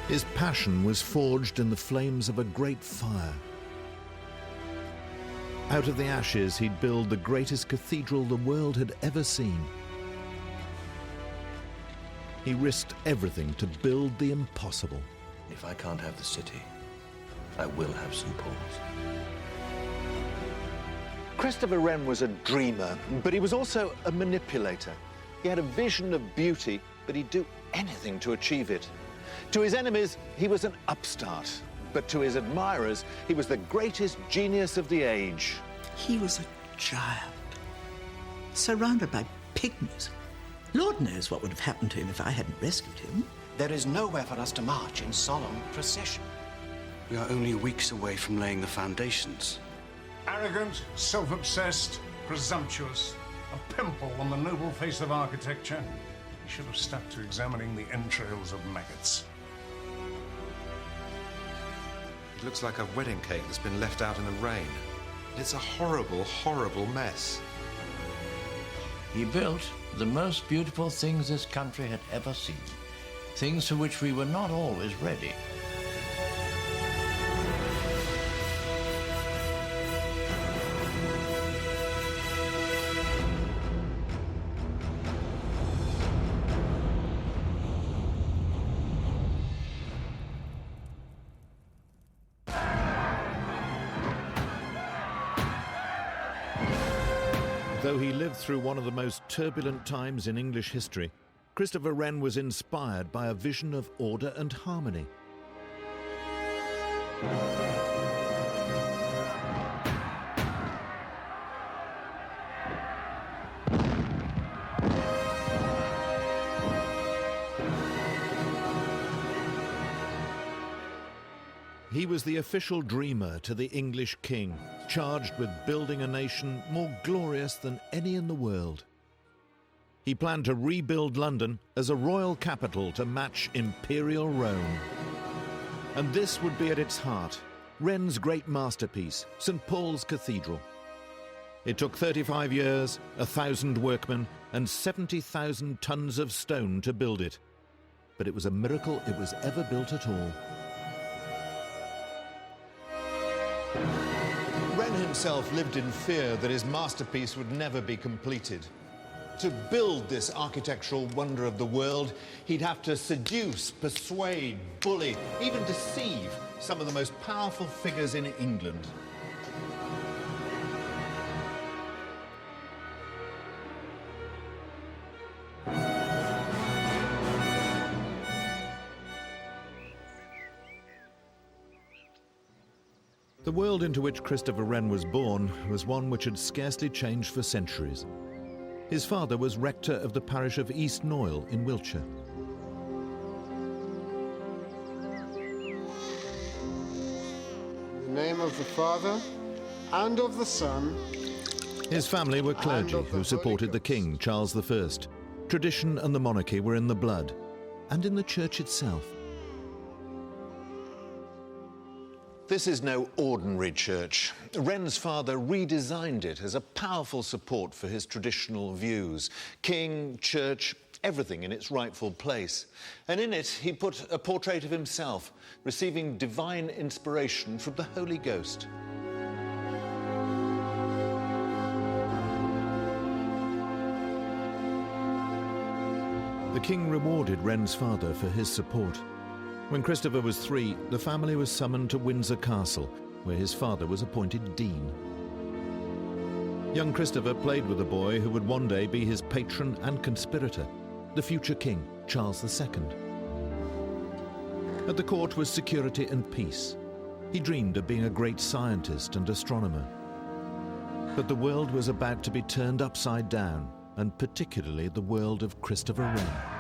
His passion was forged in the flames of a great fire. Out of the ashes, he'd build the greatest cathedral the world had ever seen. He risked everything to build the impossible. If I can't have the city, I will have St. Paul's. Christopher Wren was a dreamer, but he was also a manipulator. He had a vision of beauty, but he'd do anything to achieve it. To his enemies, he was an upstart, but to his admirers, he was the greatest genius of the age. He was a child, surrounded by pygmies. Lord knows what would have happened to him if I hadn't rescued him. There is nowhere for us to march in solemn procession. We are only weeks away from laying the foundations. Arrogant, self-obsessed, presumptuous, a pimple on the noble face of architecture. He should have stuck to examining the entrails of maggots. It looks like a wedding cake that's been left out in the rain. It's a horrible, horrible mess. He built the most beautiful things this country had ever seen, things for which we were not always ready. Though he lived through one of the most turbulent times in English history, Christopher Wren was inspired by a vision of order and harmony. He was the official dreamer to the English king, charged with building a nation more glorious than any in the world. He planned to rebuild London as a royal capital to match imperial Rome. And this would be at its heart, Wren's great masterpiece, St. Paul's Cathedral. It took 35 years, 1,000 workmen, and 70,000 tons of stone to build it. But it was a miracle it was ever built at all. Wren himself lived in fear that his masterpiece would never be completed. To build this architectural wonder of the world, he'd have to seduce, persuade, bully, even deceive some of the most powerful figures in England. The world into which Christopher Wren was born was one which had scarcely changed for centuries. His father was rector of the parish of East Noyle in Wiltshire. In the name of the Father, and of the Son. His family were clergy who supported the king, Charles I. Tradition and the monarchy were in the blood, and in the church itself. This is no ordinary church. Wren's father redesigned it as a powerful support for his traditional views. King, church, everything in its rightful place. And in it, he put a portrait of himself, receiving divine inspiration from the Holy Ghost. The king rewarded Wren's father for his support. When Christopher was 3, the family was summoned to Windsor Castle, where his father was appointed dean. Young Christopher played with the boy who would one day be his patron and conspirator, the future king, Charles II. At the court was security and peace. He dreamed of being a great scientist and astronomer. But the world was about to be turned upside down, and particularly the world of Christopher Wren.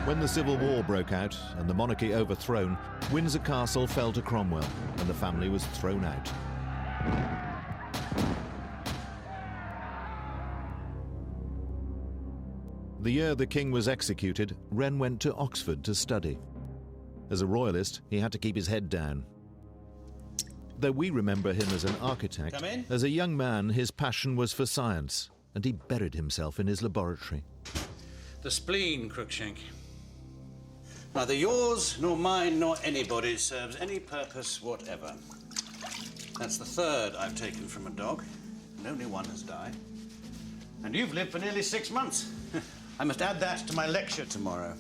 When the Civil War broke out and the monarchy overthrown, Windsor Castle fell to Cromwell and the family was thrown out. The year the king was executed, Wren went to Oxford to study. As a royalist, he had to keep his head down. Though we remember him as an architect, as a young man his passion was for science, and he buried himself in his laboratory. The spleen, Crookshank. Neither yours, nor mine, nor anybody's serves any purpose whatever. That's the third I've taken from a dog, and only one has died. And you've lived for nearly 6 months. I must add that to my lecture tomorrow.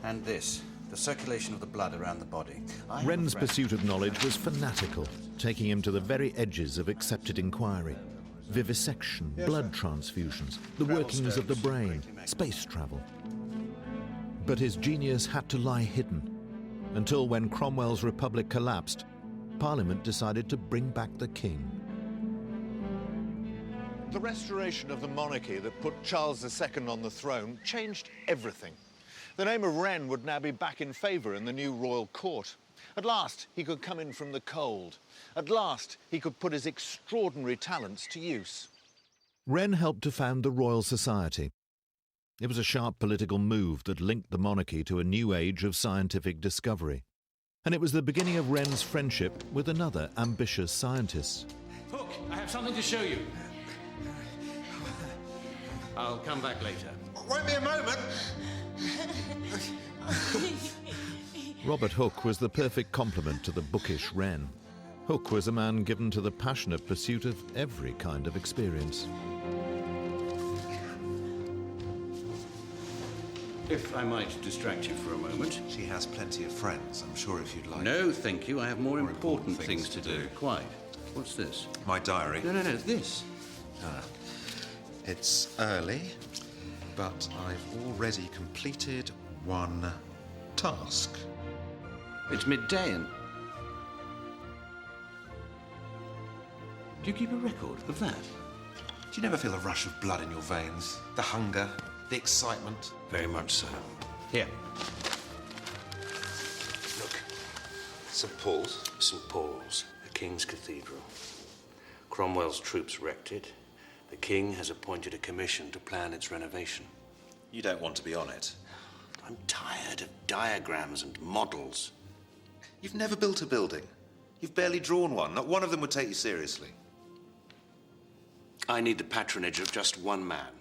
And this, the circulation of the blood around the body. Wren's pursuit of knowledge was fanatical, taking him to the very edges of accepted inquiry. Vivisection, blood transfusions, the workings of the brain, space travel. But his genius had to lie hidden, until when Cromwell's republic collapsed, Parliament decided to bring back the king. The restoration of the monarchy that put Charles II on the throne changed everything. The name of Wren would now be back in favour in the new royal court. At last, he could come in from the cold. At last, he could put his extraordinary talents to use. Wren helped to found the Royal Society. It was a sharp political move that linked the monarchy to a new age of scientific discovery. And it was the beginning of Wren's friendship with another ambitious scientist. Hook, I have something to show you. I'll come back later. Wait me a moment. Robert Hooke was the perfect complement to the bookish Wren. Hooke was a man given to the passionate pursuit of every kind of experience. If I might distract you for a moment. She has plenty of friends, I'm sure, if you'd like. No, thank you. I have more important things to do. Quite. What's this? My diary. No, this. It's early, but I've already completed one task. It's midday and... Do you keep a record of that? Do you never feel a rush of blood in your veins? The hunger, the excitement? Very much so. Here. Look, St. Paul's? St. Paul's, the King's Cathedral. Cromwell's troops wrecked it. The King has appointed a commission to plan its renovation. You don't want to be on it. I'm tired of diagrams and models. You've never built a building. You've barely drawn one. Not one of them would take you seriously. I need the patronage of just one man.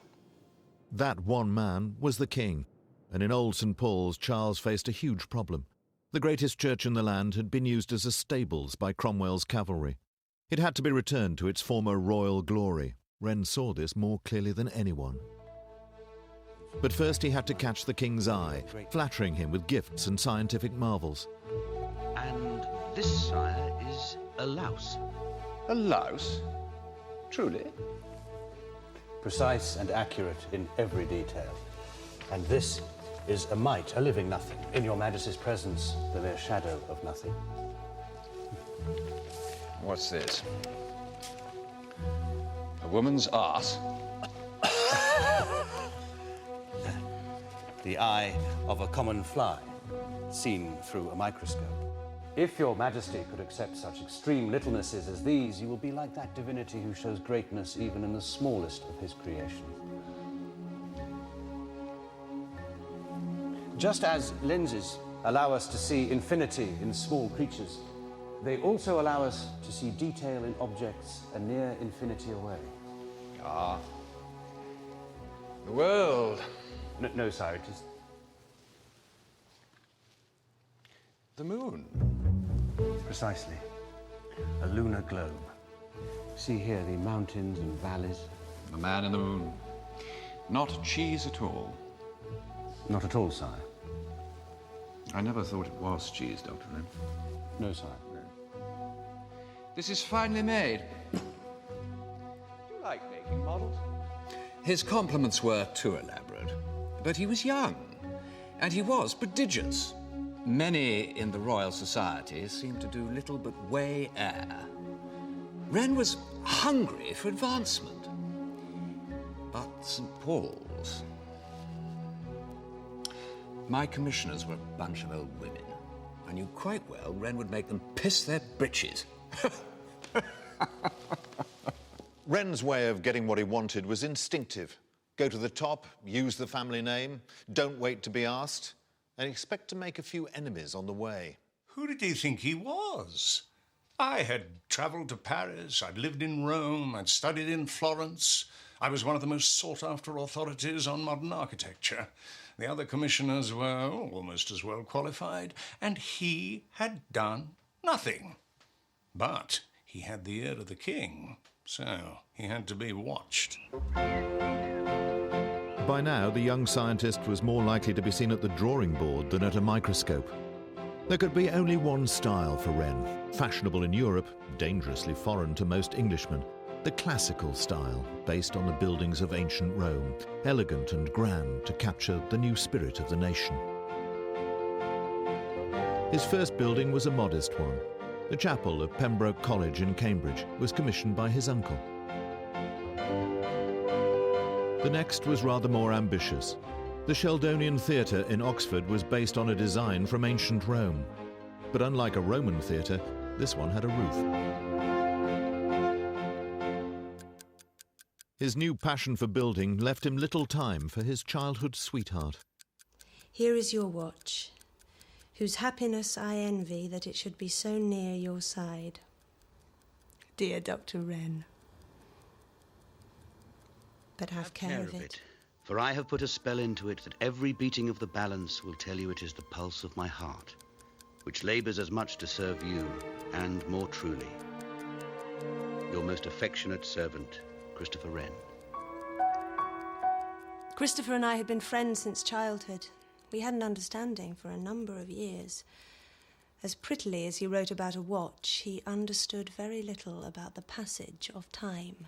That one man was the king, and in old St. Paul's, Charles faced a huge problem. The greatest church in the land had been used as a stables by Cromwell's cavalry. It had to be returned to its former royal glory. Wren saw this more clearly than anyone. But first he had to catch the king's eye, flattering him with gifts and scientific marvels. And this, sire, is a louse. A louse? Truly? Precise and accurate in every detail. And this is a mite, a living nothing. In your Majesty's presence, the mere shadow of nothing. What's this? A woman's art? The eye of a common fly, seen through a microscope. If your Majesty could accept such extreme littlenesses as these, you will be like that divinity who shows greatness even in the smallest of his creation. Just as lenses allow us to see infinity in small creatures, they also allow us to see detail in objects a near infinity away. Ah. The world. No, sire, it is... The moon. Precisely. A lunar globe. See here the mountains and valleys. The man in the moon. Not cheese at all. Not at all, sire. I never thought it was cheese, Dr. Wren. No, sire. No. This is finely made. Do you like making models? His compliments were too elaborate. But he was young, and he was prodigious. Many in the Royal Society seemed to do little but weigh air. Wren was hungry for advancement. But St. Paul's... My commissioners were a bunch of old women. I knew quite well Wren would make them piss their britches. Wren's way of getting what he wanted was instinctive. Go to the top, use the family name, don't wait to be asked, and expect to make a few enemies on the way. Who did he think he was? I had travelled to Paris, I'd lived in Rome, I'd studied in Florence. I was one of the most sought-after authorities on modern architecture. The other commissioners were almost as well qualified, and he had done nothing. But he had the ear of the king, so he had to be watched. By now, the young scientist was more likely to be seen at the drawing board than at a microscope. There could be only one style for Wren, fashionable in Europe, dangerously foreign to most Englishmen. The classical style, based on the buildings of ancient Rome, elegant and grand to capture the new spirit of the nation. His first building was a modest one. The chapel of Pembroke College in Cambridge was commissioned by his uncle. The next was rather more ambitious. The Sheldonian Theatre in Oxford was based on a design from ancient Rome. But unlike a Roman theatre, this one had a roof. His new passion for building left him little time for his childhood sweetheart. Here is your watch, whose happiness I envy that it should be so near your side. Dear Dr. Wren. But have care of it. For I have put a spell into it that every beating of the balance will tell you it is the pulse of my heart, which labours as much to serve you, and more truly. Your most affectionate servant, Christopher Wren. Christopher and I had been friends since childhood. We had an understanding for a number of years. As prettily as he wrote about a watch, he understood very little about the passage of time.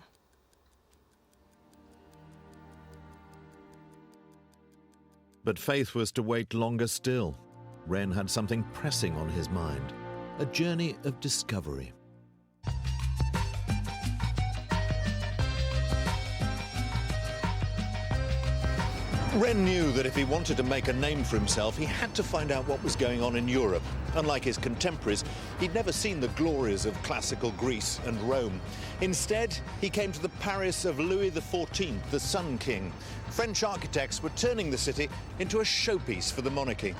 But Faith was to wait longer still. Wren had something pressing on his mind, a journey of discovery. Wren knew that if he wanted to make a name for himself, he had to find out what was going on in Europe. Unlike his contemporaries, he'd never seen the glories of classical Greece and Rome. Instead, he came to the Paris of Louis XIV, the Sun King. French architects were turning the city into a showpiece for the monarchy.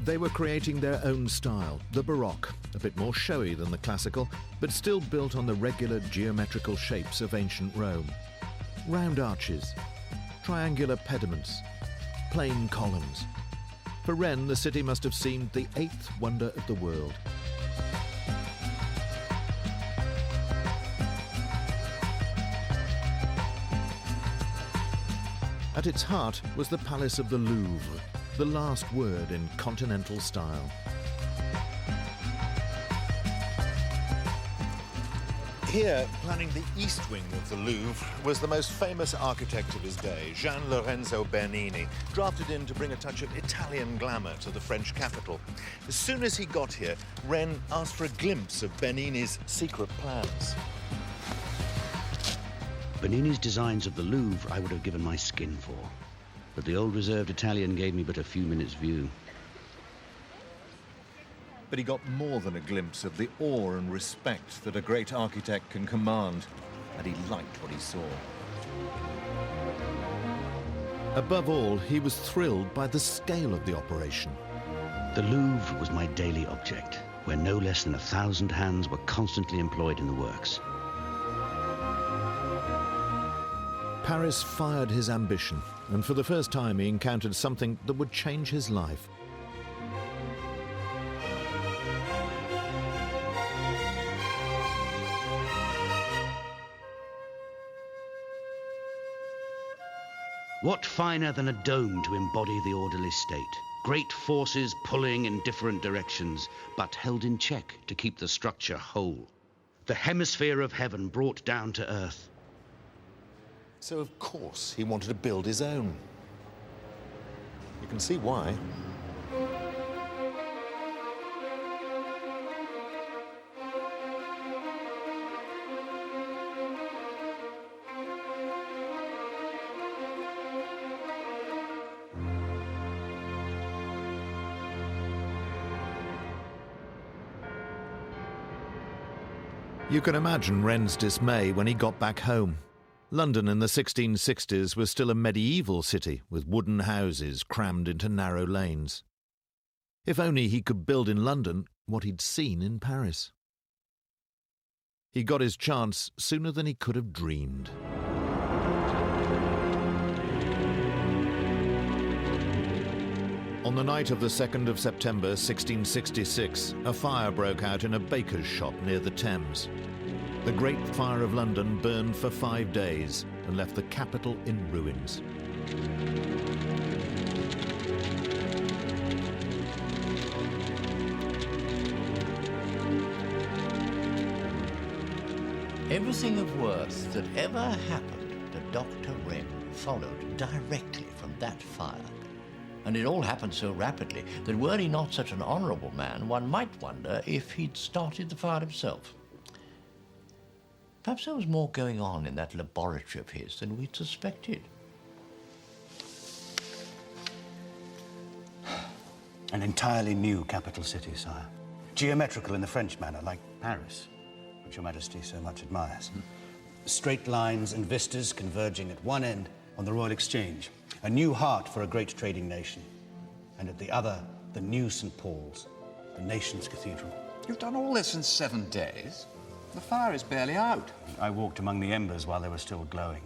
They were creating their own style, the Baroque, a bit more showy than the classical, but still built on the regular geometrical shapes of ancient Rome. Round arches, triangular pediments, plain columns. For Wren, the city must have seemed the eighth wonder of the world. At its heart was the Palace of the Louvre, the last word in continental style. Here, planning the east wing of the Louvre, was the most famous architect of his day, Gian Lorenzo Bernini, drafted in to bring a touch of Italian glamour to the French capital. As soon as he got here, Wren asked for a glimpse of Bernini's secret plans. Bernini's designs of the Louvre I would have given my skin for, but the old reserved Italian gave me but a few minutes' view. But he got more than a glimpse of the awe and respect that a great architect can command, and he liked what he saw. Above all, he was thrilled by the scale of the operation. The Louvre was my daily object, where no less than 1,000 hands were constantly employed in the works. Paris fired his ambition, and for the first time he encountered something that would change his life. What finer than a dome to embody the orderly state? Great forces pulling in different directions, but held in check to keep the structure whole. The hemisphere of heaven brought down to earth. So, of course, he wanted to build his own. You can see why. You can imagine Wren's dismay when he got back home. London in the 1660s was still a medieval city with wooden houses crammed into narrow lanes. If only he could build in London what he'd seen in Paris. He got his chance sooner than he could have dreamed. On the night of the 2nd of September 1666, a fire broke out in a baker's shop near the Thames. The Great Fire of London burned for 5 days and left the capital in ruins. Everything of worth that ever happened to Dr. Wren followed directly from that fire. And it all happened so rapidly that were he not such an honourable man, one might wonder if he'd started the fire himself. Perhaps there was more going on in that laboratory of his than we'd suspected. An entirely new capital city, sire. Geometrical in the French manner, like Paris, which Your Majesty so much admires. Straight lines and vistas converging at one end on the Royal Exchange. A new heart for a great trading nation. And at the other, the new St. Paul's, the nation's cathedral. You've done all this in 7 days? The fire is barely out. I walked among the embers while they were still glowing.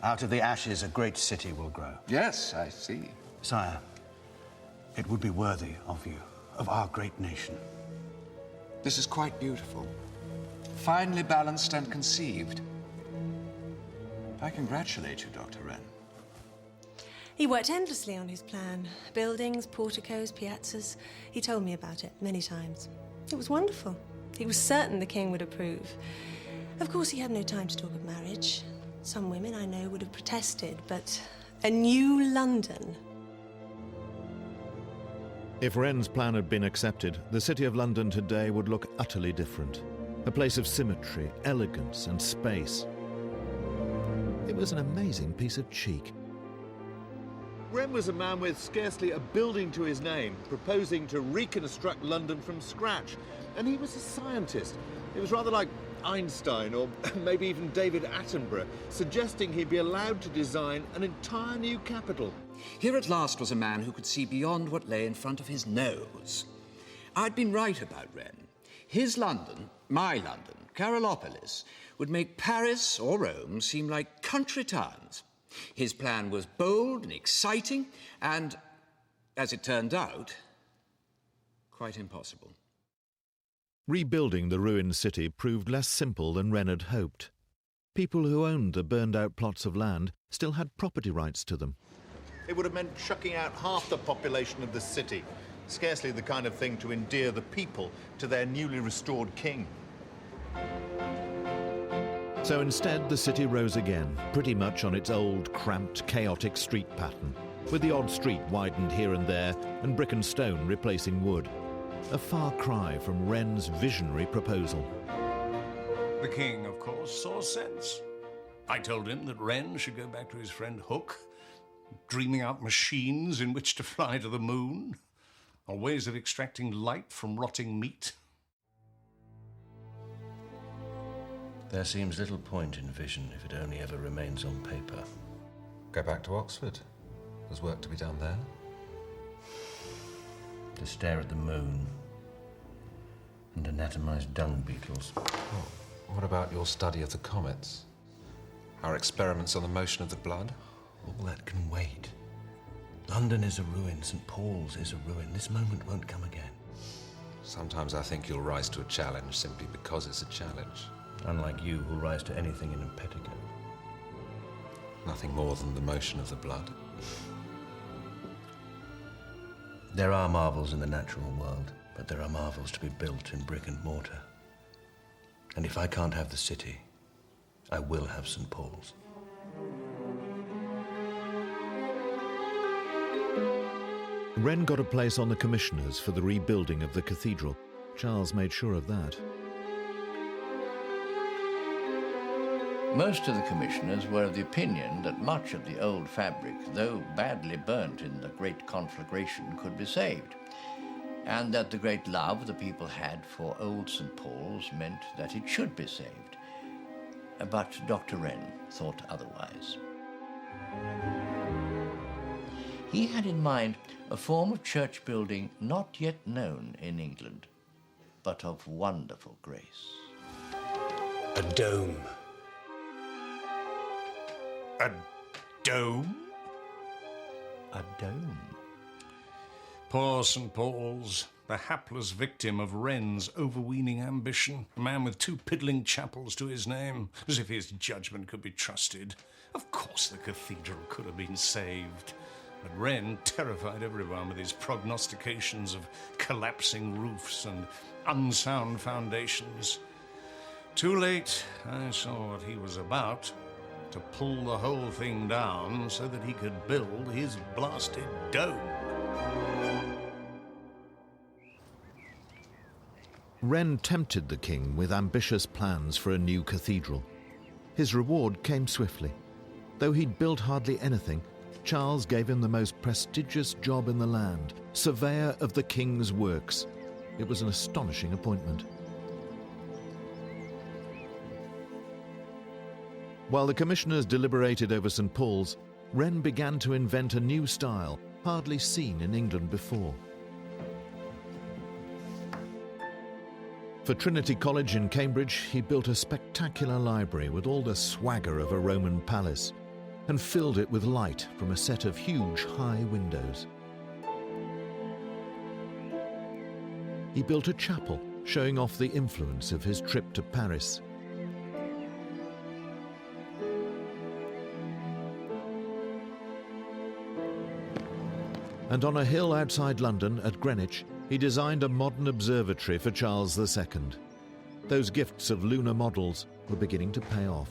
Out of the ashes, a great city will grow. Yes, I see. Sire, it would be worthy of you, of our great nation. This is quite beautiful. Finely balanced and conceived. I congratulate you, Dr. Wren. He worked endlessly on his plan. Buildings, porticos, piazzas. He told me about it many times. It was wonderful. He was certain the king would approve. Of course, he had no time to talk of marriage. Some women, I know, would have protested, but a new London. If Wren's plan had been accepted, the City of London today would look utterly different. A place of symmetry, elegance, and space. It was an amazing piece of cheek. Wren was a man with scarcely a building to his name, proposing to reconstruct London from scratch. And he was a scientist. It was rather like Einstein or maybe even David Attenborough, suggesting he'd be allowed to design an entire new capital. Here at last was a man who could see beyond what lay in front of his nose. I'd been right about Wren. His London, my London, Carolopolis, would make Paris or Rome seem like country towns. His plan was bold and exciting and, as it turned out, quite impossible. Rebuilding the ruined city proved less simple than Wren had hoped. People who owned the burned-out plots of land still had property rights to them. It would have meant chucking out half the population of the city. Scarcely the kind of thing to endear the people to their newly restored king. So instead, the city rose again, pretty much on its old, cramped, chaotic street pattern, with the odd street widened here and there and brick and stone replacing wood. A far cry from Wren's visionary proposal. The king, of course, saw sense. I told him that Wren should go back to his friend Hook, dreaming out machines in which to fly to the moon, or ways of extracting light from rotting meat. There seems little point in vision if it only ever remains on paper. Go back to Oxford. There's work to be done there. To stare at the moon and anatomize dung beetles. Oh, what about your study of the comets? Our experiments on the motion of the blood? All that can wait. London is a ruin, St. Paul's is a ruin. This moment won't come again. Sometimes I think you'll rise to a challenge simply because it's a challenge. Unlike you, who'll rise to anything in a petticoat. Nothing more than the motion of the blood. There are marvels in the natural world, but there are marvels to be built in brick and mortar. And if I can't have the city, I will have St. Paul's. Wren got a place on the commissioners for the rebuilding of the cathedral. Charles made sure of that. Most of the commissioners were of the opinion that much of the old fabric, though badly burnt in the Great Conflagration, could be saved, and that the great love the people had for old St. Paul's meant that it should be saved. But Dr. Wren thought otherwise. He had in mind a form of church building not yet known in England, but of wonderful grace. A dome. A dome? A dome. Poor St. Paul's, the hapless victim of Wren's overweening ambition, a man with 2 piddling chapels to his name, as if his judgment could be trusted. Of course the cathedral could have been saved. But Wren terrified everyone with his prognostications of collapsing roofs and unsound foundations. Too late, I saw what he was about, to pull the whole thing down so that he could build his blasted dome. Wren tempted the king with ambitious plans for a new cathedral. His reward came swiftly. Though he'd built hardly anything, Charles gave him the most prestigious job in the land, surveyor of the king's works. It was an astonishing appointment. While the commissioners deliberated over St. Paul's, Wren began to invent a new style, hardly seen in England before. For Trinity College in Cambridge, he built a spectacular library with all the swagger of a Roman palace, and filled it with light from a set of huge high windows. He built a chapel, showing off the influence of his trip to Paris. And on a hill outside London, at Greenwich, he designed a modern observatory for Charles II. Those gifts of lunar models were beginning to pay off.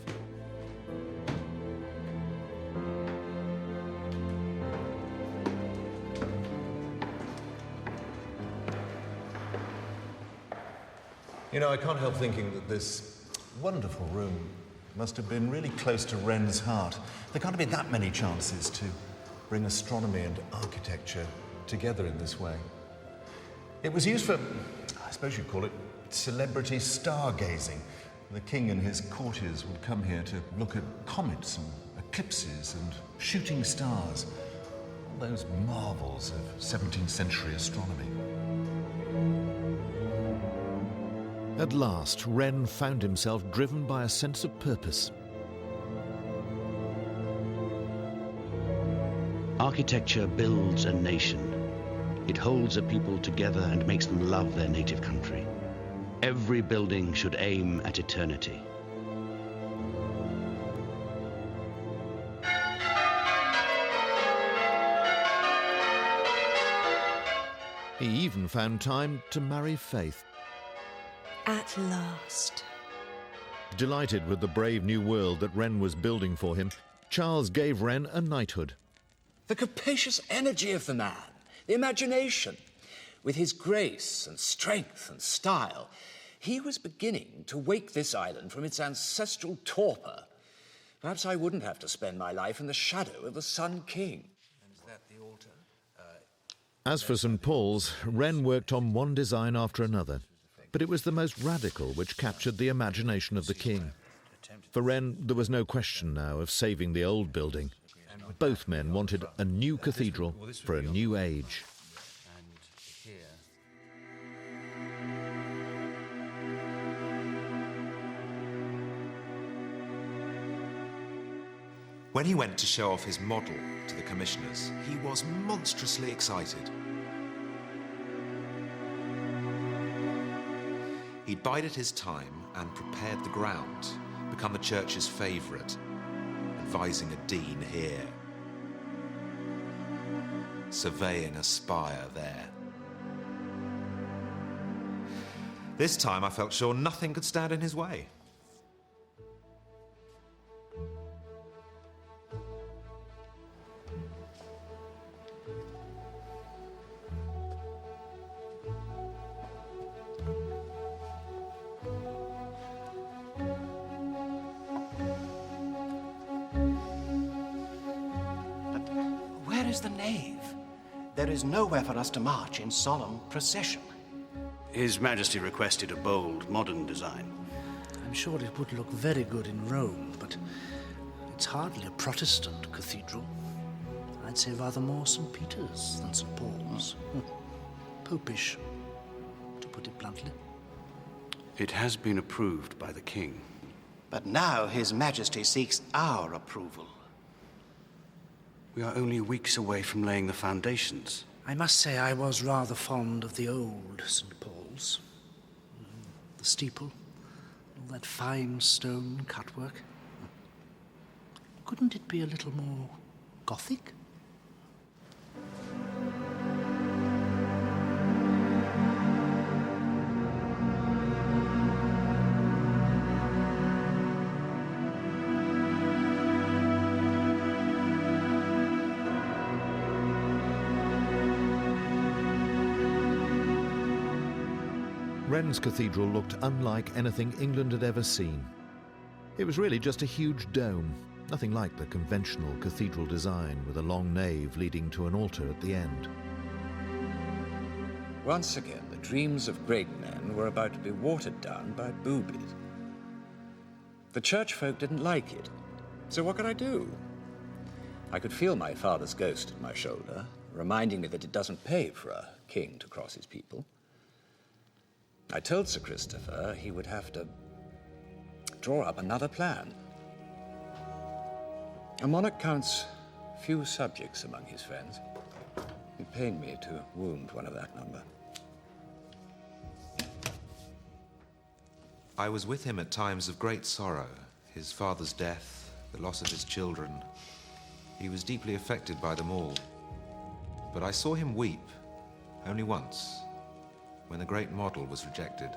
You know, I can't help thinking that this wonderful room must have been really close to Wren's heart. There can't have been that many chances to bring astronomy and architecture together in this way. It was used for, I suppose you'd call it, celebrity stargazing. The king and his courtiers would come here to look at comets and eclipses and shooting stars. All those marvels of 17th century astronomy. At last, Wren found himself driven by a sense of purpose. Architecture builds a nation. It holds a people together and makes them love their native country. Every building should aim at eternity. He even found time to marry Faith. At last. Delighted with the brave new world that Wren was building for him, Charles gave Wren a knighthood. The capacious energy of the man, the imagination. With his grace and strength and style, he was beginning to wake this island from its ancestral torpor. Perhaps I wouldn't have to spend my life in the shadow of the Sun King. And is that the altar? As for St. Paul's, Wren worked on one design after another, but it was the most radical which captured the imagination of the king. For Wren, there was no question now of saving the old building. Both men wanted a new cathedral for a new age. When he went to show off his model to the commissioners, he was monstrously excited. He'd bided his time and prepared the ground, become the church's favourite, advising a dean here, surveying a spire there. This time I felt sure nothing could stand in his way. Where is the nave? There is nowhere for us to march in solemn procession. His Majesty requested a bold, modern design. I'm sure it would look very good in Rome, but it's hardly a Protestant cathedral. I'd say rather more St. Peter's than St. Paul's. Popish, to put it bluntly. It has been approved by the king. But now His Majesty seeks our approval. We are only weeks away from laying the foundations. I must say I was rather fond of the old St. Paul's. The steeple, all that fine stone cutwork. Couldn't it be a little more Gothic? Wren's cathedral looked unlike anything England had ever seen. It was really just a huge dome, nothing like the conventional cathedral design with a long nave leading to an altar at the end. Once again, the dreams of great men were about to be watered down by boobies. The church folk didn't like it, so what could I do? I could feel my father's ghost at my shoulder, reminding me that it doesn't pay for a king to cross his people. I told Sir Christopher he would have to draw up another plan. A monarch counts few subjects among his friends. It pained me to wound one of that number. I was with him at times of great sorrow, his father's death, the loss of his children. He was deeply affected by them all. But I saw him weep only once, when the great model was rejected.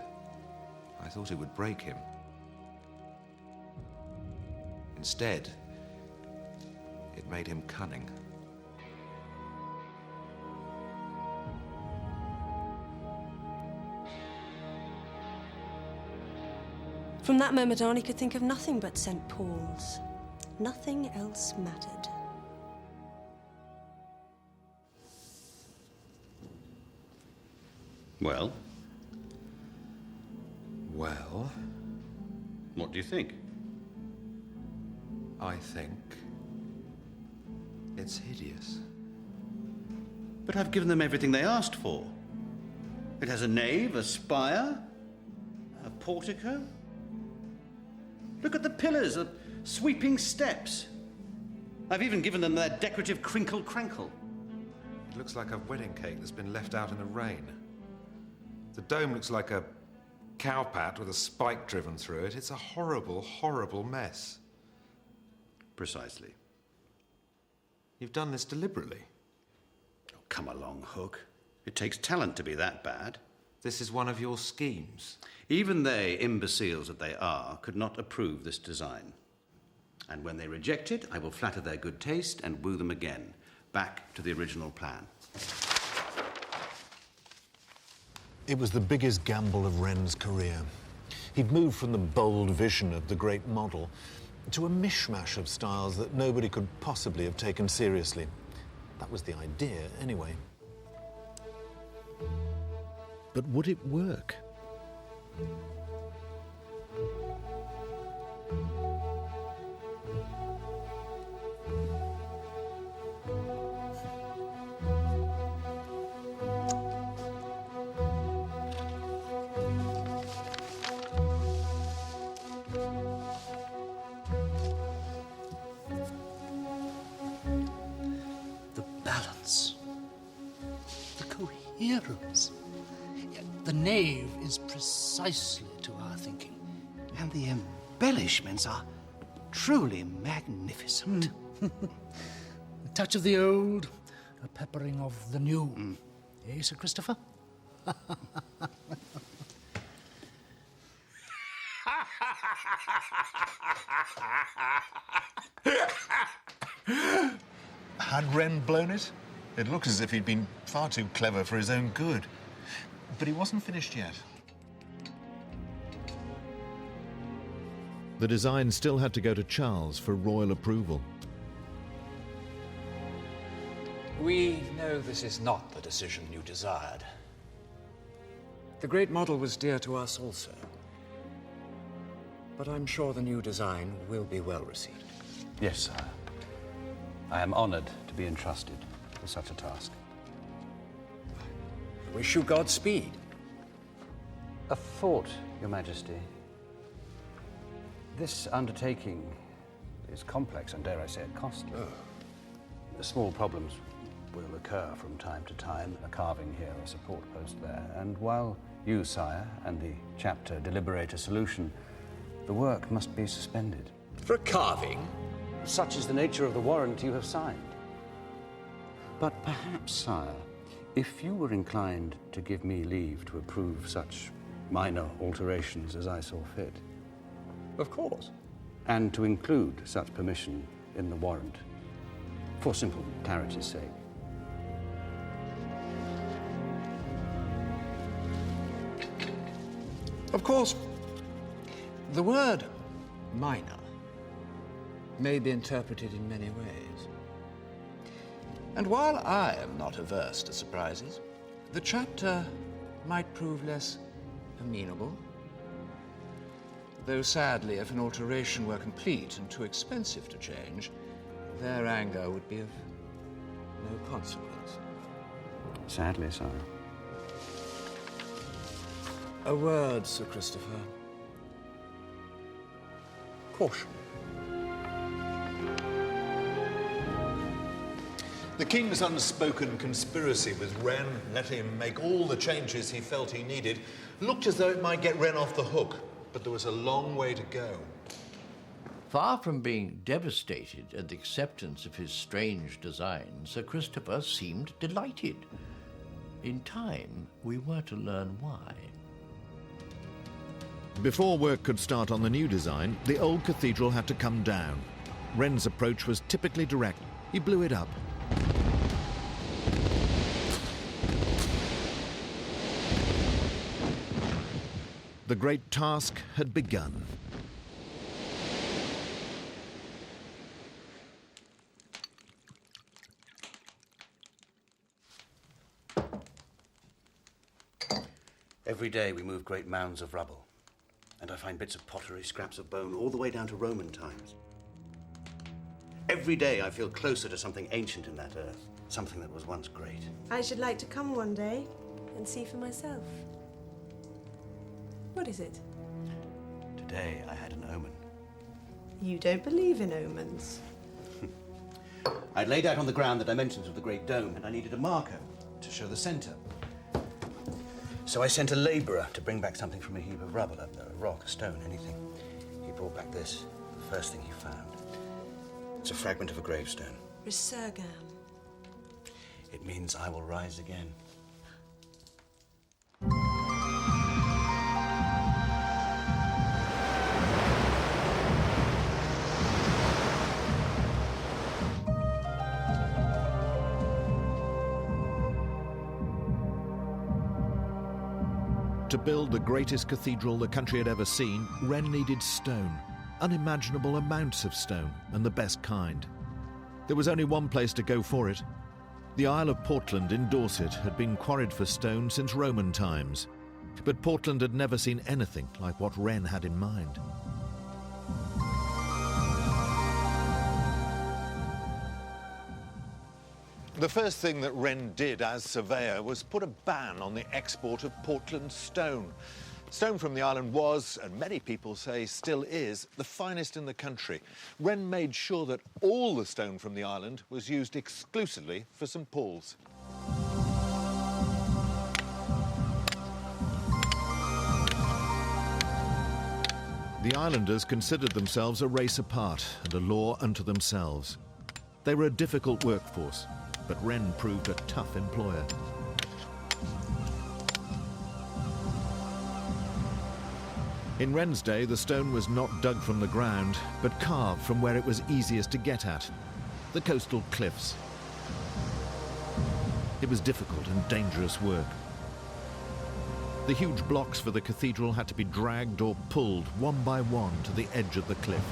I thought it would break him. Instead, it made him cunning. From that moment on, he could think of nothing but St. Paul's. Nothing else mattered. Well? Well? What do you think? I think it's hideous. But I've given them everything they asked for. It has a nave, a spire, a portico. Look at the pillars, the sweeping steps. I've even given them their decorative crinkle-crankle. It looks like a wedding cake that's been left out in the rain. The dome looks like a cowpat with a spike driven through it. It's a horrible, horrible mess. Precisely. You've done this deliberately. Oh, come along, Hook. It takes talent to be that bad. This is one of your schemes. Even they, imbeciles that they are, could not approve this design. And when they reject it, I will flatter their good taste and woo them again, back to the original plan. It was the biggest gamble of Wren's career. He'd moved from the bold vision of the great model to a mishmash of styles that nobody could possibly have taken seriously. That was the idea, anyway. But would it work? The nave is precisely to our thinking. And the embellishments are truly magnificent. A touch of the old, a peppering of the new. Eh, Sir Christopher? Had Wren blown it? It looks as if he'd been far too clever for his own good. But he wasn't finished yet. The design still had to go to Charles for royal approval. We know this is not the decision you desired. The great model was dear to us also. But I'm sure the new design will be well received. Yes, sir. I am honored to to be entrusted with such a task. Wish you Godspeed. A thought, Your Majesty. This undertaking is complex and, dare I say it, costly. Small problems will occur from time to time, a carving here, a support post there, and while you, sire, and the chapter deliberate a solution, the work must be suspended. For a carving? Such is the nature of the warrant you have signed. But perhaps, sire, if you were inclined to give me leave to approve such minor alterations as I saw fit. Of course. And to include such permission in the warrant, for simple clarity's sake. Of course, the word minor may be interpreted in many ways. And while I am not averse to surprises, the chapter might prove less amenable. Though sadly, if an alteration were complete and too expensive to change, their anger would be of no consequence. Sadly, sire. A word, Sir Christopher. Caution. The king's unspoken conspiracy with Wren, letting him make all the changes he felt he needed, looked as though it might get Wren off the hook, but there was a long way to go. Far from being devastated at the acceptance of his strange design, Sir Christopher seemed delighted. In time, we were to learn why. Before work could start on the new design, the old cathedral had to come down. Wren's approach was typically direct. He blew it up. The great task had begun. Every day we move great mounds of rubble, and I find bits of pottery, scraps of bone, all the way down to Roman times. Every day I feel closer to something ancient in that earth, something that was once great. I should like to come one day and see for myself. What is it? Today I had an omen. You don't believe in omens. I'd laid out on the ground the dimensions of the Great Dome, and I needed a marker to show the center. So I sent a laborer to bring back something from a heap of rubble up there, a rock, a stone, anything. He brought back this, the first thing he found. It's a fragment of a gravestone. Resurgam. It means I will rise again. To build the greatest cathedral the country had ever seen, Wren needed stone, unimaginable amounts of stone, and the best kind. There was only one place to go for it. The Isle of Portland in Dorset had been quarried for stone since Roman times, but Portland had never seen anything like what Wren had in mind. The first thing that Wren did as surveyor was put a ban on the export of Portland stone. Stone from the island was, and many people say still is, the finest in the country. Wren made sure that all the stone from the island was used exclusively for St. Paul's. The islanders considered themselves a race apart and a law unto themselves. They were a difficult workforce, but Wren proved a tough employer. In Wren's day, the stone was not dug from the ground, but carved from where it was easiest to get at, the coastal cliffs. It was difficult and dangerous work. The huge blocks for the cathedral had to be dragged or pulled one by one to the edge of the cliff.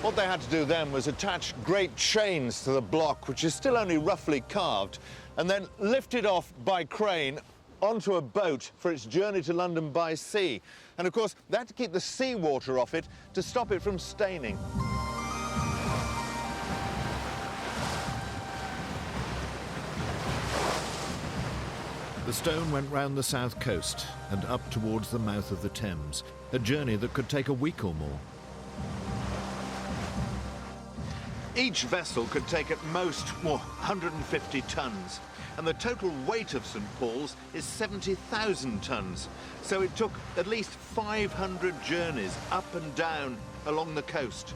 What they had to do then was attach great chains to the block, which is still only roughly carved, and then lift it off by crane onto a boat for its journey to London by sea. And of course, they had to keep the seawater off it to stop it from staining. The stone went round the south coast and up towards the mouth of the Thames, a journey that could take a week or more. Each vessel could take at most 150 tons, and the total weight of St Paul's is 70,000 tons. So it took at least 500 journeys up and down along the coast.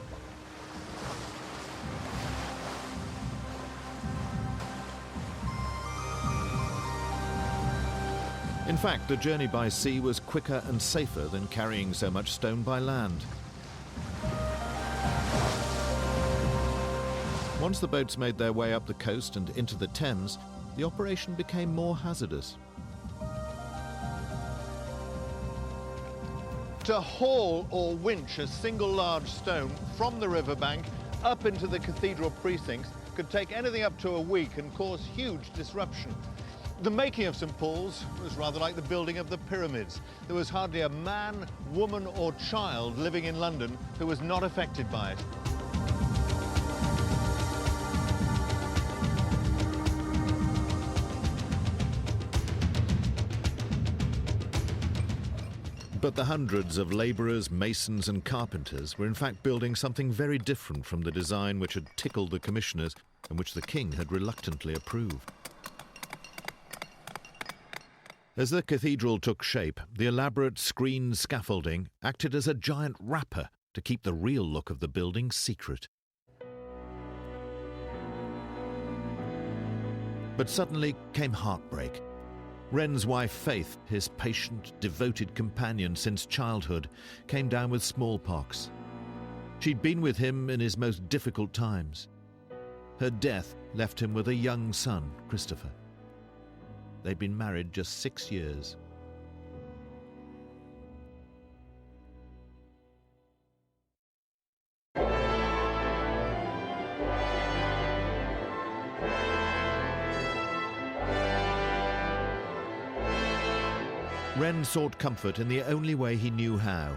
In fact, the journey by sea was quicker and safer than carrying so much stone by land. Once the boats made their way up the coast and into the Thames, the operation became more hazardous. To haul or winch a single large stone from the riverbank up into the cathedral precincts could take anything up to a week and cause huge disruption. The making of St Paul's was rather like the building of the pyramids. There was hardly a man, woman or child living in London who was not affected by it. But the hundreds of labourers, masons and carpenters were in fact building something very different from the design which had tickled the commissioners and which the king had reluctantly approved. As the cathedral took shape, the elaborate screened scaffolding acted as a giant wrapper to keep the real look of the building secret. But suddenly came heartbreak. Wren's wife Faith, his patient, devoted companion since childhood, came down with smallpox. She'd been with him in his most difficult times. Her death left him with a young son, Christopher. They'd been married just 6 years. Wren sought comfort in the only way he knew how.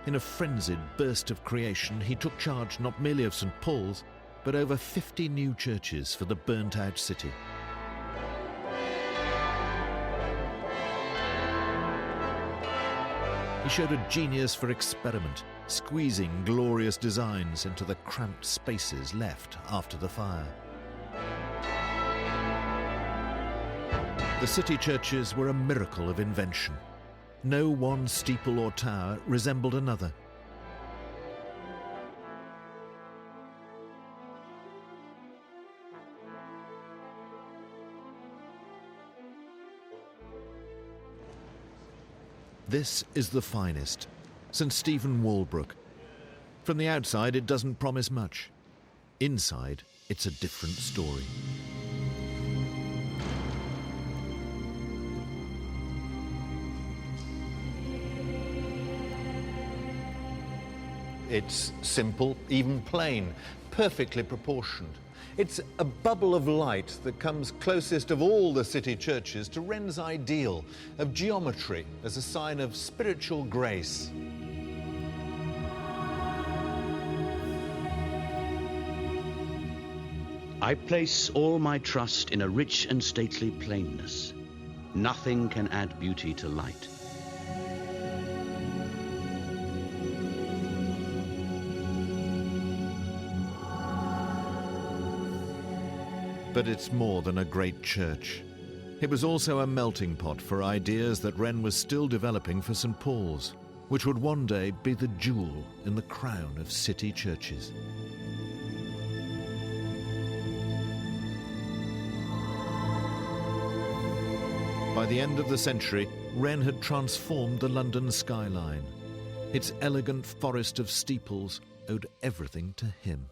In a frenzied burst of creation, he took charge not merely of St Paul's, but over 50 new churches for the burnt-out city. He showed a genius for experiment, squeezing glorious designs into the cramped spaces left after the fire. The city churches were a miracle of invention. No one steeple or tower resembled another. This is the finest, St Stephen Walbrook. From the outside, it doesn't promise much. Inside, it's a different story. It's simple, even plain, perfectly proportioned. It's a bubble of light that comes closest of all the city churches to Wren's ideal of geometry as a sign of spiritual grace. I place all my trust in a rich and stately plainness. Nothing can add beauty to light. But it's more than a great church. It was also a melting pot for ideas that Wren was still developing for St Paul's, which would one day be the jewel in the crown of city churches. By the end of the century, Wren had transformed the London skyline. Its elegant forest of steeples owed everything to him.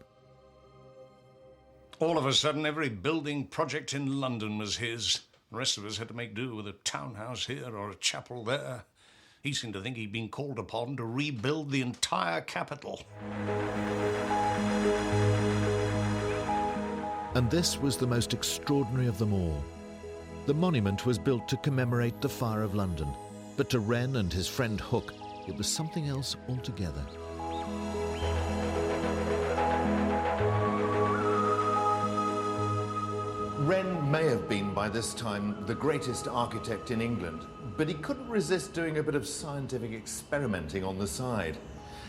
All of a sudden, every building project in London was his. The rest of us had to make do with a townhouse here or a chapel there. He seemed to think he'd been called upon to rebuild the entire capital. And this was the most extraordinary of them all. The monument was built to commemorate the fire of London, but to Wren and his friend Hook, it was something else altogether. Wren may have been, by this time, the greatest architect in England, but he couldn't resist doing a bit of scientific experimenting on the side.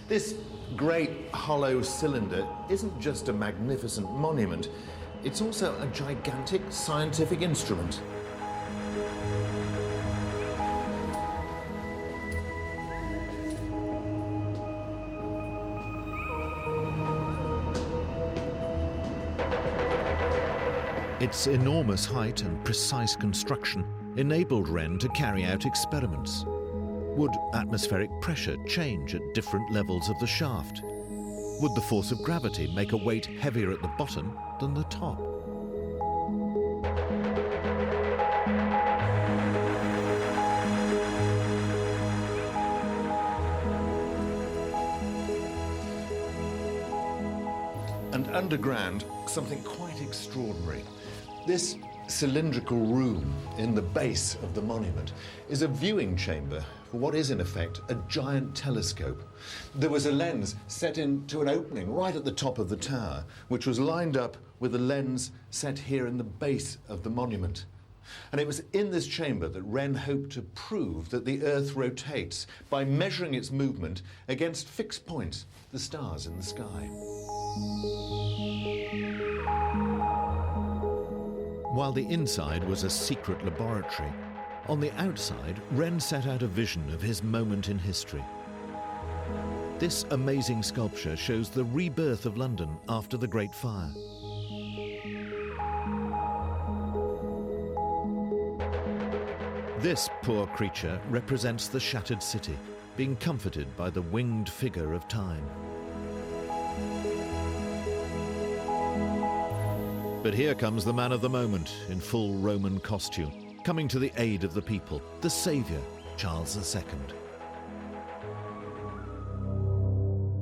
This great hollow cylinder isn't just a magnificent monument, it's also a gigantic scientific instrument. Its enormous height and precise construction enabled Wren to carry out experiments. Would atmospheric pressure change at different levels of the shaft? Would the force of gravity make a weight heavier at the bottom than the top? And underground, something quite extraordinary. This cylindrical room in the base of the monument is a viewing chamber for what is in effect a giant telescope. There was a lens set into an opening right at the top of the tower, which was lined up with a lens set here in the base of the monument. And it was in this chamber that Wren hoped to prove that the Earth rotates by measuring its movement against fixed points, the stars in the sky. While the inside was a secret laboratory, on the outside, Wren set out a vision of his moment in history. This amazing sculpture shows the rebirth of London after the Great Fire. This poor creature represents the shattered city, being comforted by the winged figure of time. But here comes the man of the moment in full Roman costume, coming to the aid of the people, the saviour, Charles II.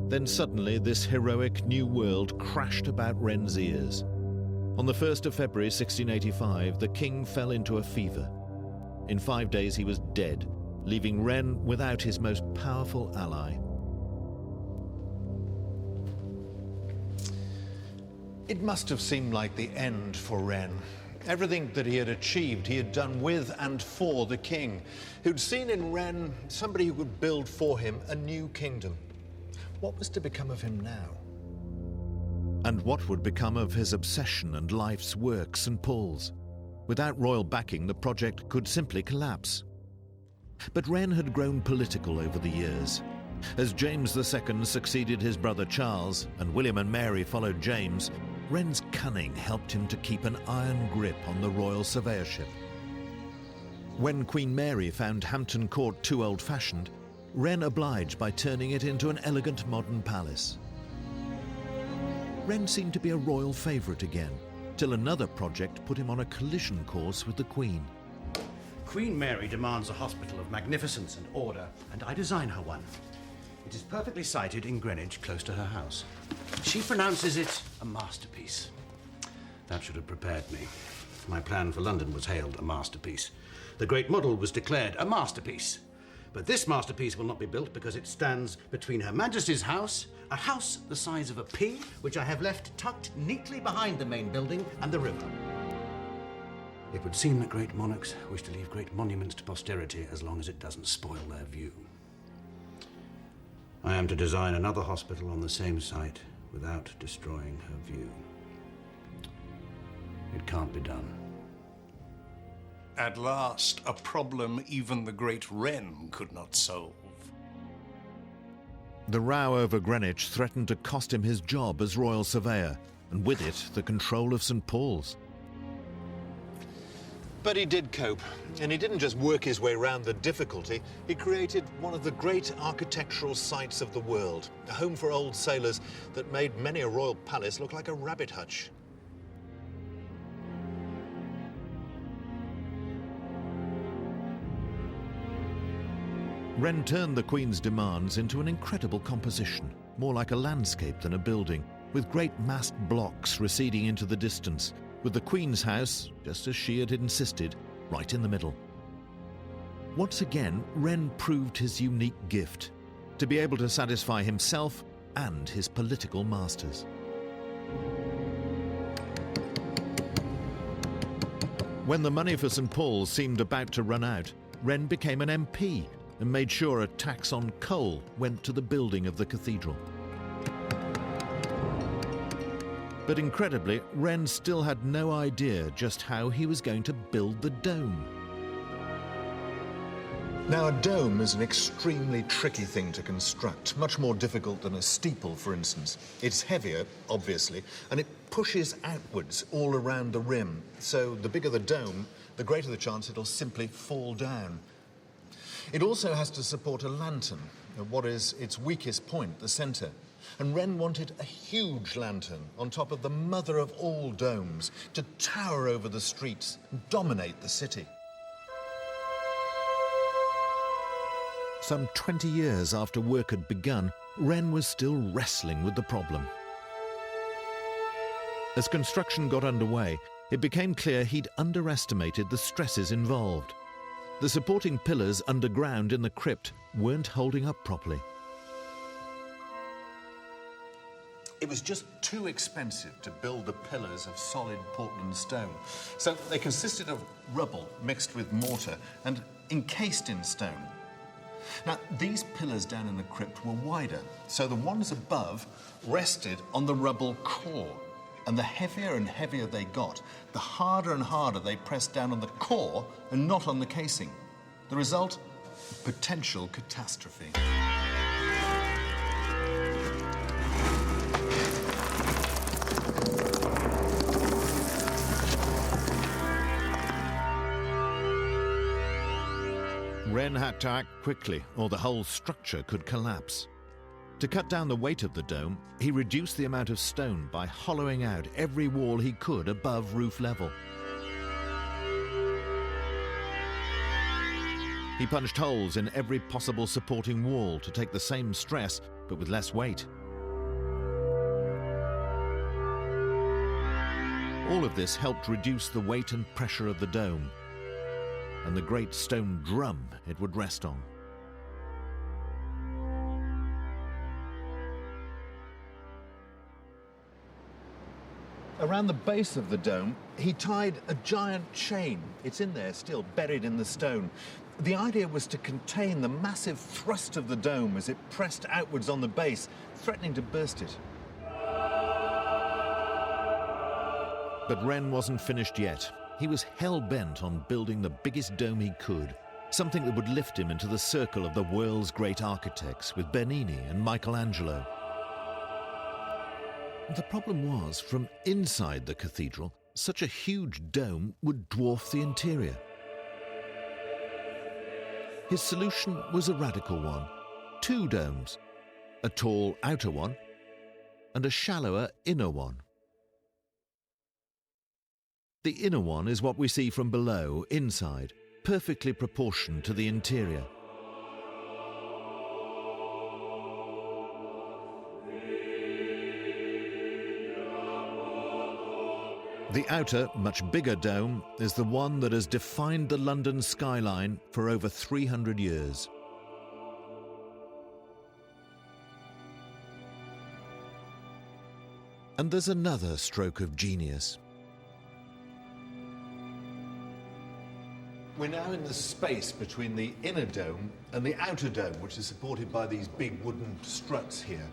Then suddenly this heroic new world crashed about Wren's ears. On the 1st of February 1685, the king fell into a fever. In 5 days he was dead, leaving Wren without his most powerful ally. It must have seemed like the end for Wren. Everything that he had achieved, he had done with and for the king, who'd seen in Wren somebody who could build for him a new kingdom. What was to become of him now? And what would become of his obsession and life's work, St. Paul's? Without royal backing, the project could simply collapse. But Wren had grown political over the years. As James II succeeded his brother Charles, and William and Mary followed James, Wren's cunning helped him to keep an iron grip on the royal surveyorship. When Queen Mary found Hampton Court too old-fashioned, Wren obliged by turning it into an elegant modern palace. Wren seemed to be a royal favourite again, till another project put him on a collision course with the Queen. Queen Mary demands a hospital of magnificence and order, and I design her one. It is perfectly sited in Greenwich, close to her house. She pronounces it a masterpiece. That should have prepared me. My plan for London was hailed a masterpiece. The great model was declared a masterpiece. But this masterpiece will not be built because it stands between Her Majesty's house, a house the size of a pea, which I have left tucked neatly behind the main building, and the river. It would seem that great monarchs wish to leave great monuments to posterity as long as it doesn't spoil their view. I am to design another hospital on the same site without destroying her view. It can't be done. At last, a problem even the great Wren could not solve. The row over Greenwich threatened to cost him his job as royal surveyor, and with it, the control of St. Paul's. But he did cope, and he didn't just work his way around the difficulty. He created one of the great architectural sites of the world, a home for old sailors that made many a royal palace look like a rabbit hutch. Wren turned the Queen's demands into an incredible composition, more like a landscape than a building, with great massed blocks receding into the distance, with the Queen's house, just as she had insisted, right in the middle. Once again, Wren proved his unique gift, to be able to satisfy himself and his political masters. When the money for St. Paul's seemed about to run out, Wren became an MP and made sure a tax on coal went to the building of the cathedral. But incredibly, Wren still had no idea just how he was going to build the dome. Now, a dome is an extremely tricky thing to construct, much more difficult than a steeple, for instance. It's heavier, obviously, and it pushes outwards all around the rim. So the bigger the dome, the greater the chance it'll simply fall down. It also has to support a lantern, at what is its weakest point, the centre. And Wren wanted a huge lantern on top of the mother of all domes to tower over the streets and dominate the city. Some 20 years after work had begun, Wren was still wrestling with the problem. As construction got underway, it became clear he'd underestimated the stresses involved. The supporting pillars underground in the crypt weren't holding up properly. It was just too expensive to build the pillars of solid Portland stone. So they consisted of rubble mixed with mortar and encased in stone. Now, these pillars down in the crypt were wider, so the ones above rested on the rubble core. And the heavier and heavier they got, the harder and harder they pressed down on the core and not on the casing. The result? Potential catastrophe. Wren had to act quickly, or the whole structure could collapse. To cut down the weight of the dome, he reduced the amount of stone by hollowing out every wall he could above roof level. He punched holes in every possible supporting wall to take the same stress, but with less weight. All of this helped reduce the weight and pressure of the dome, and the great stone drum it would rest on. Around the base of the dome, he tied a giant chain. It's in there still, buried in the stone. The idea was to contain the massive thrust of the dome as it pressed outwards on the base, threatening to burst it. But Wren wasn't finished yet. He was hell-bent on building the biggest dome he could, something that would lift him into the circle of the world's great architects with Bernini and Michelangelo. The problem was, from inside the cathedral, such a huge dome would dwarf the interior. His solution was a radical one: 2 domes, a tall outer one and a shallower inner one. The inner one is what we see from below, inside, perfectly proportioned to the interior. The outer, much bigger dome is the one that has defined the London skyline for over 300 years. And there's another stroke of genius. We're now in the space between the inner dome and the outer dome, which is supported by these big wooden struts here.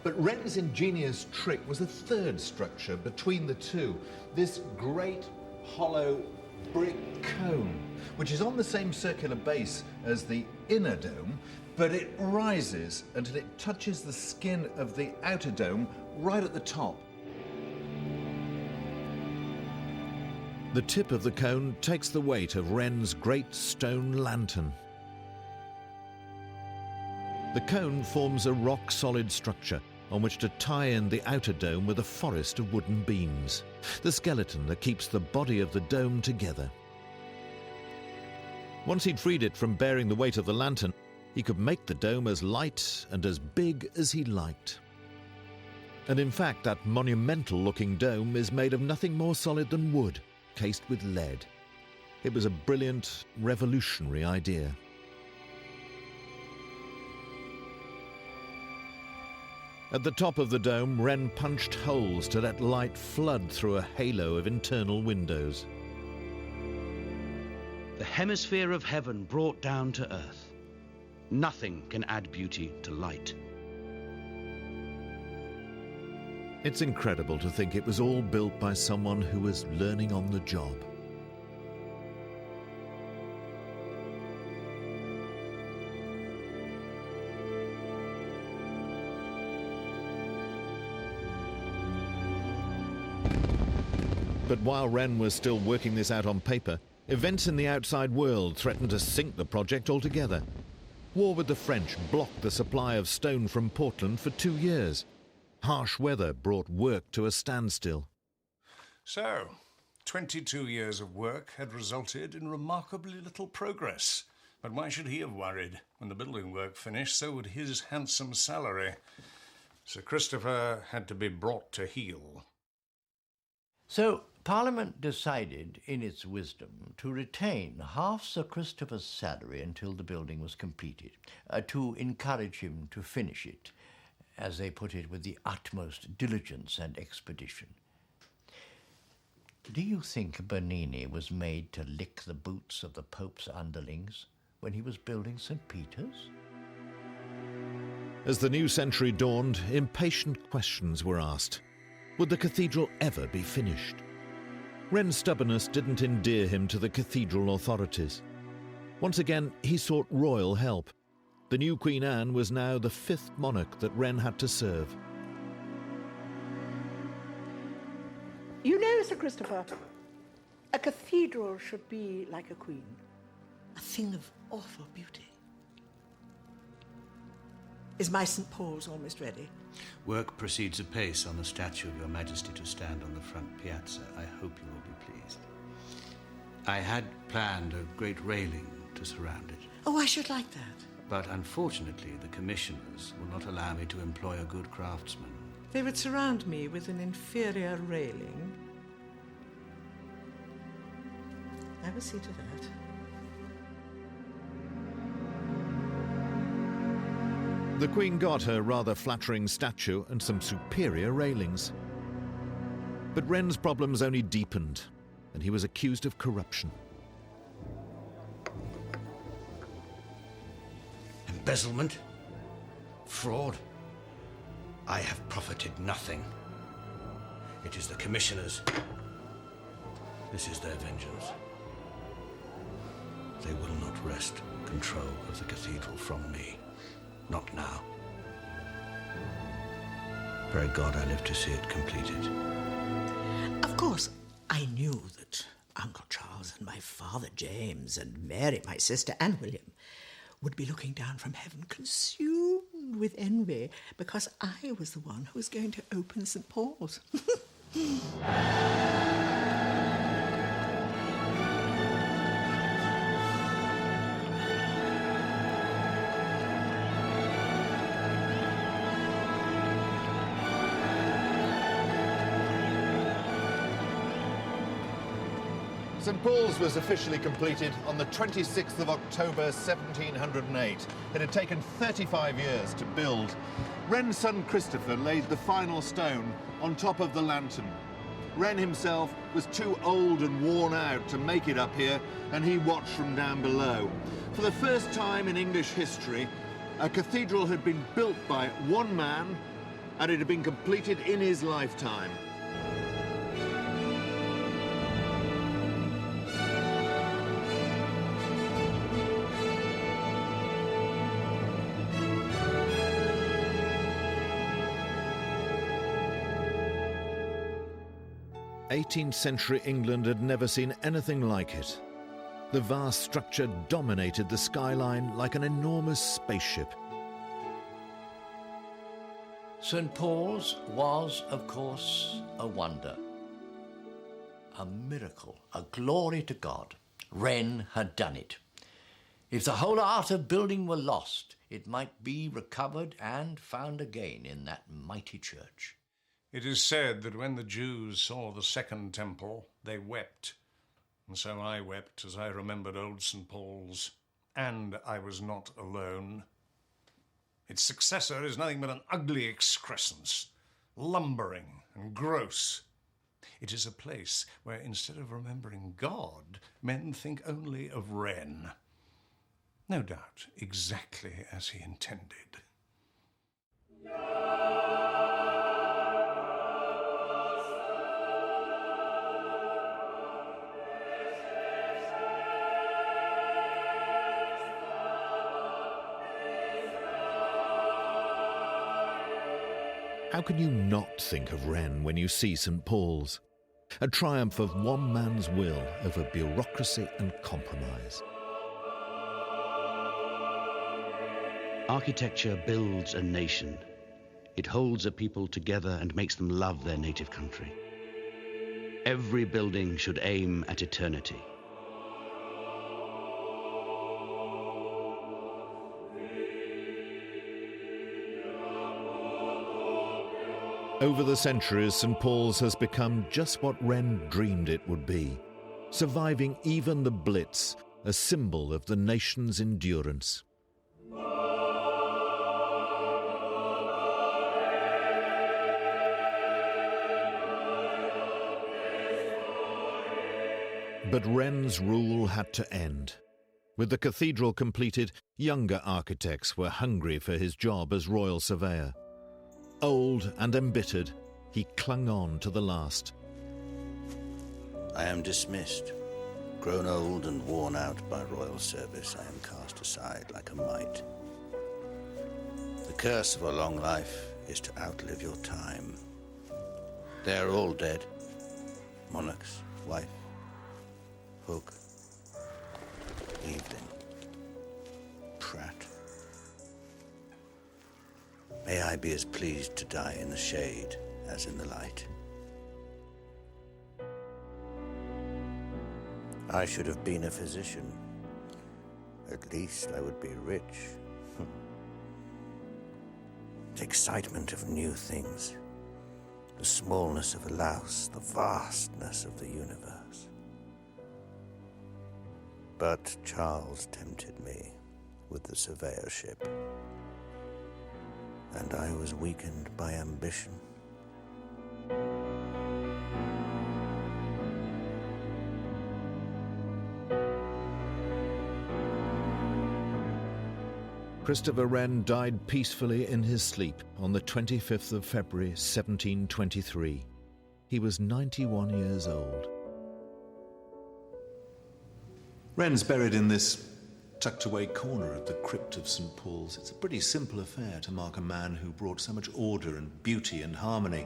But Wren's ingenious trick was a third structure between the two, this great hollow brick cone, which is on the same circular base as the inner dome, but it rises until it touches the skin of the outer dome right at the top. The tip of the cone takes the weight of Wren's great stone lantern. The cone forms a rock-solid structure on which to tie in the outer dome with a forest of wooden beams, the skeleton that keeps the body of the dome together. Once he'd freed it from bearing the weight of the lantern, he could make the dome as light and as big as he liked. And in fact, that monumental-looking dome is made of nothing more solid than wood, cased with lead. It was a brilliant, revolutionary idea. At the top of the dome, Wren punched holes to let light flood through a halo of internal windows. The hemisphere of heaven brought down to earth. Nothing can add beauty to light. It's incredible to think it was all built by someone who was learning on the job. But while Wren was still working this out on paper, events in the outside world threatened to sink the project altogether. War with the French blocked the supply of stone from Portland for 2 years. Harsh weather brought work to a standstill. So, 22 years of work had resulted in remarkably little progress. But why should he have worried? When the building work finished, so would his handsome salary. Sir Christopher had to be brought to heel. So Parliament decided, in its wisdom, to retain half Sir Christopher's salary until the building was completed, to encourage him to finish it, as they put it, with the utmost diligence and expedition. Do you think Bernini was made to lick the boots of the Pope's underlings when he was building St. Peter's? As the new century dawned, impatient questions were asked. Would the cathedral ever be finished? Wren's stubbornness didn't endear him to the cathedral authorities. Once again, he sought royal help. The new Queen Anne was now the 5th monarch that Wren had to serve. You know, Sir Christopher, a cathedral should be like a queen. A thing of awful beauty. Is my St. Paul's almost ready? Work proceeds apace on the statue of Your Majesty to stand on the front piazza. I hope you will be pleased. I had planned a great railing to surround it. Oh, I should like that. But unfortunately, the commissioners will not allow me to employ a good craftsman. They would surround me with an inferior railing. I will see to that. The Queen got her rather flattering statue and some superior railings. But Wren's problems only deepened, and he was accused of corruption. Embezzlement? Fraud? I have profited nothing. It is the commissioners. This is their vengeance. They will not wrest control of the cathedral from me. Not now. Pray God I live to see it completed. Of course, I knew that Uncle Charles and my father James and Mary, my sister, and William would be looking down from heaven, consumed with envy, because I was the one who was going to open St. Paul's. St. Paul's was officially completed on the 26th of October 1708. It had taken 35 years to build. Wren's son Christopher laid the final stone on top of the lantern. Wren himself was too old and worn out to make it up here, and he watched from down below. For the first time in English history, a cathedral had been built by one man, and it had been completed in his lifetime. '18th century England had never seen anything like it. The vast structure dominated the skyline like an enormous spaceship. St. Paul's was, of course, a wonder. A miracle, a glory to God. Wren had done it. If the whole art of building were lost, it might be recovered and found again in that mighty church. It is said that when the Jews saw the Second Temple, they wept. And so I wept as I remembered old St. Paul's, and I was not alone. Its successor is nothing but an ugly excrescence, lumbering and gross. It is a place where, instead of remembering God, men think only of Wren. No doubt, exactly as he intended. How can you not think of Wren when you see St. Paul's? A triumph of one man's will over bureaucracy and compromise. Architecture builds a nation. It holds a people together and makes them love their native country. Every building should aim at eternity. Over the centuries, St. Paul's has become just what Wren dreamed it would be, surviving even the Blitz, a symbol of the nation's endurance. But Wren's rule had to end. With the cathedral completed, younger architects were hungry for his job as royal surveyor. Old and embittered, he clung on to the last. I am dismissed. Grown old and worn out by royal service, I am cast aside like a mite. The curse of a long life is to outlive your time. They are all dead. Monarchs, wife, Hook, Evelyn, Pratt. May I be as pleased to die in the shade as in the light. I should have been a physician. At least I would be rich. The excitement of new things, the smallness of a louse, the vastness of the universe. But Charles tempted me with the surveyorship, and I was weakened by ambition. Christopher Wren died peacefully in his sleep on the 25th of February 1723. He was 91 years old. Wren's buried in this tucked-away corner of the crypt of St. Paul's. It's a pretty simple affair to mark a man who brought so much order and beauty and harmony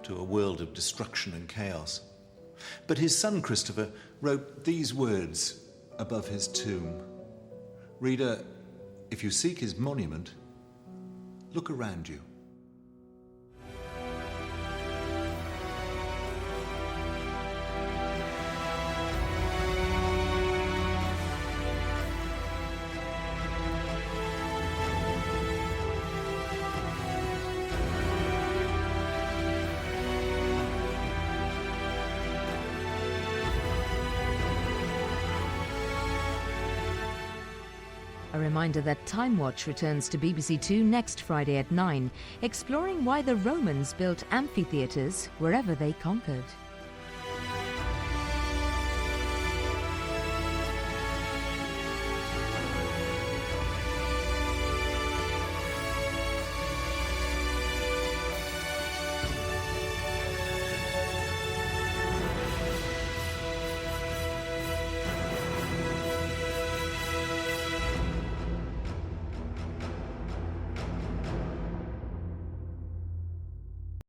to a world of destruction and chaos. But his son Christopher wrote these words above his tomb. Reader, if you seek his monument, look around you. A reminder that Time Watch returns to BBC Two next Friday at 9, exploring why the Romans built amphitheatres wherever they conquered.